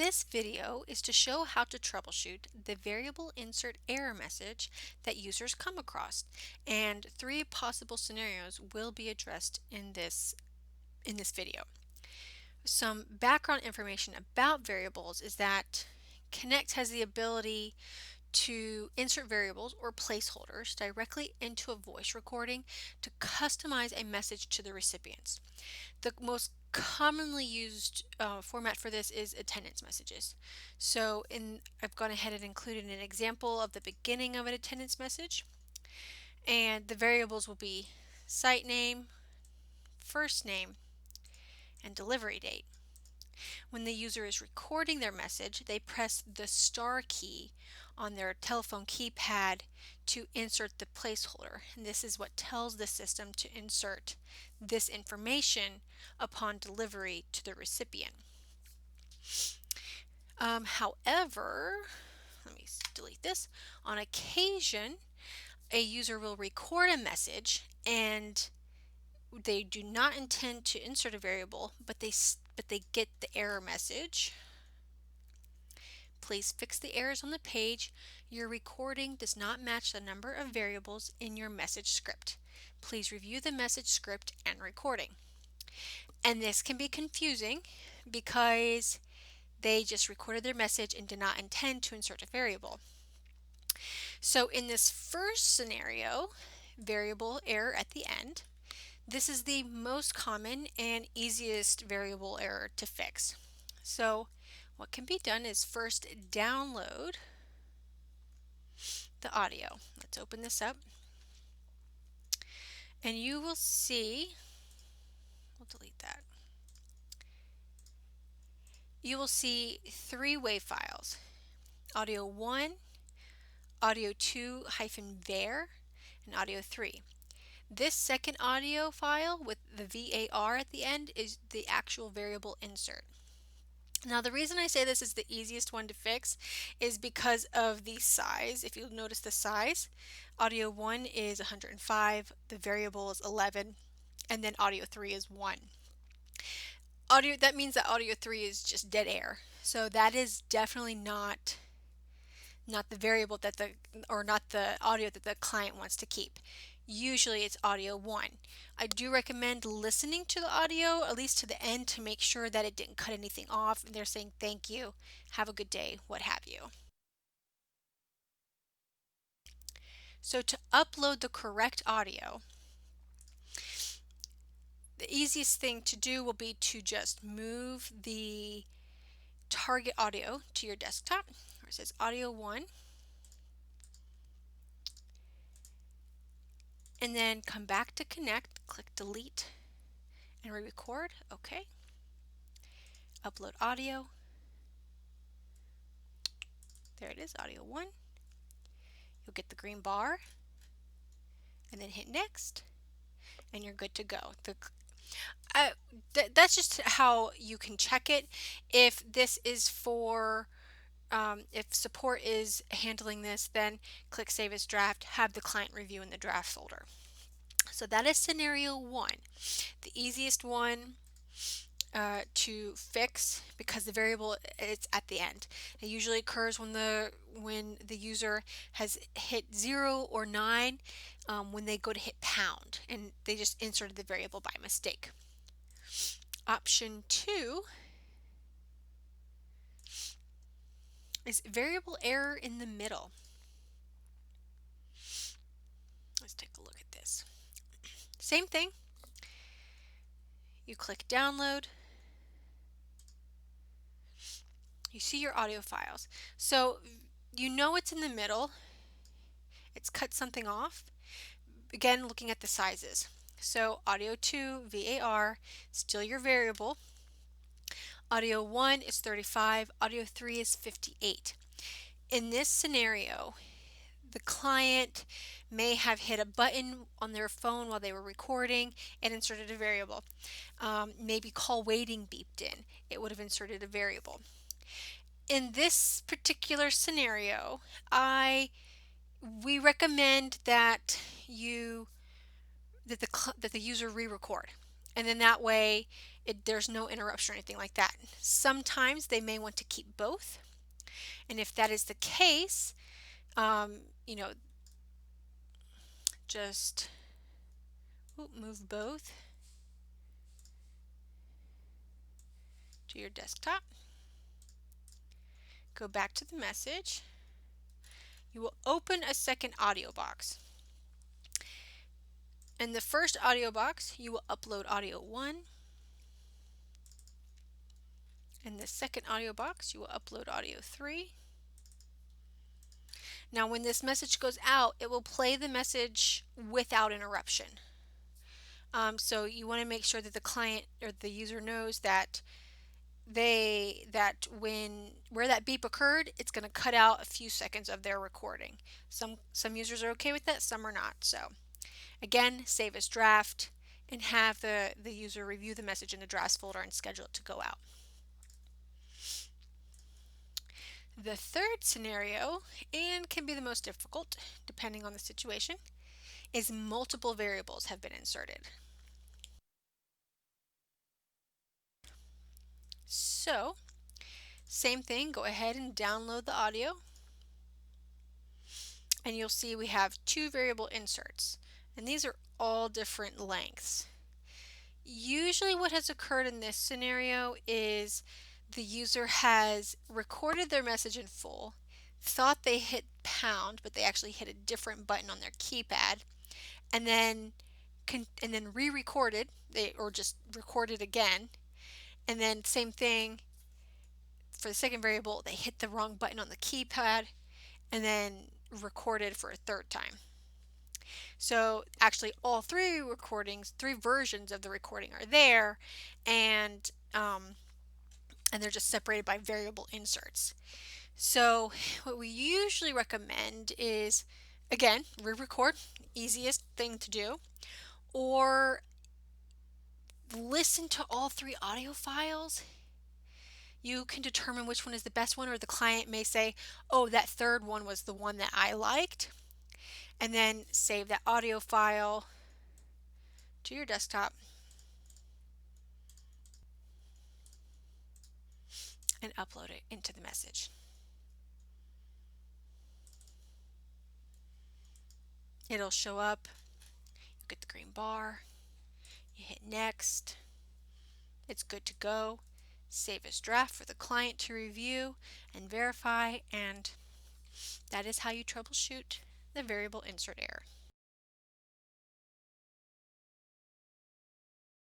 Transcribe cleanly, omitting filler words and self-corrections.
This video is to show how to troubleshoot the variable insert error message that users come across, and three possible scenarios will be addressed in this video. Some background information about variables is that Connect has the ability to insert variables or placeholders directly into a voice recording to customize a message to the recipients. The most commonly used format for this is attendance messages. I've gone ahead and included an example of the beginning of an attendance message, and the variables will be site name, first name, and delivery date. When the user is recording their message, they press the star key on their telephone keypad to insert the placeholder. And this is what tells the system to insert this information upon delivery to the recipient. However, let me delete this. On occasion, a user will record a message and they do not intend to insert a variable, but they get the error message. Please fix the errors on the page. Your recording does not match the number of variables in your message script. Please review the message script and recording. And this can be confusing because they just recorded their message and did not intend to insert a variable. So in this first scenario, variable error at the end, this is the most common and easiest variable error to fix. So what can be done is first download the audio. Let's open this up. And you will see, we'll delete that. You will see three WAV files: audio 1, audio 2-var, and audio 3. This second audio file with the VAR at the end is the actual variable insert. Now, the reason I say this is the easiest one to fix is because of the size. If you'll notice the size, audio 1 is 105, the variable is 11, and then audio 3 is 1. That means that audio 3 is just dead air. So that is definitely not the variable not the audio that the client wants to keep. Usually it's audio 1. I do recommend listening to the audio at least to the end to make sure that it didn't cut anything off and they're saying thank you, have a good day, what have you. So to upload the correct audio, the easiest thing to do will be to just move the target audio to your desktop where it says audio 1, and then come back to Connect, click delete and re-record. Okay. Upload audio. There it is, audio 1. You'll get the green bar and then hit next and you're good to go. That's just how you can check it. If this is for if support is handling this, then click Save as Draft, have the client review in the draft folder. So that is scenario 1, the easiest one to fix because the variable is at the end. It usually occurs when the user has hit 0 or 9 when they go to hit pound and they just inserted the variable by mistake. Option 2 is variable error in the middle. Let's take a look at this. Same thing. You click download. You see your audio files. So you know it's in the middle. It's cut something off. Again, looking at the sizes. So audio 2, VAR, still your variable. Audio 1 is 35, audio 3 is 58. In this scenario, the client may have hit a button on their phone while they were recording and inserted a variable. Maybe call waiting beeped in. It would have inserted a variable. In this particular scenario, we recommend that the user re-record. And then that way there's no interruption or anything like that. Sometimes they may want to keep both. And if that is the case, you know, just move both to your desktop. Go back to the message. You will open a second audio box. In the first audio box, you will upload audio 1. In the second audio box, you will upload audio 3. Now, when this message goes out, it will play the message without interruption. So you want to make sure that the client or the user knows that when where that beep occurred, it's going to cut out a few seconds of their recording. Some users are okay with that, some are not. So again, save as draft and have the user review the message in the drafts folder and schedule it to go out. The third scenario, and can be the most difficult depending on the situation, is multiple variables have been inserted. So, same thing, go ahead and download the audio, and you'll see we have 2 variable inserts, and these are all different lengths. Usually what has occurred in this scenario is the user has recorded their message in full, thought they hit pound, but they actually hit a different button on their keypad, and then re-recorded, or just recorded again, and then same thing for the second variable, they hit the wrong button on the keypad, and then recorded for a third time. So actually all 3 versions of the recording are there, and they're just separated by variable inserts. So what we usually recommend is, again, re-record, easiest thing to do, or listen to all 3 audio files. You can determine which one is the best one, or the client may say, oh, that third one was the one that I liked, and then save that audio file to your desktop and upload it into the message. It'll show up, you get the green bar, you hit next, it's good to go. Save as draft for the client to review and verify, and that is how you troubleshoot the variable insert error.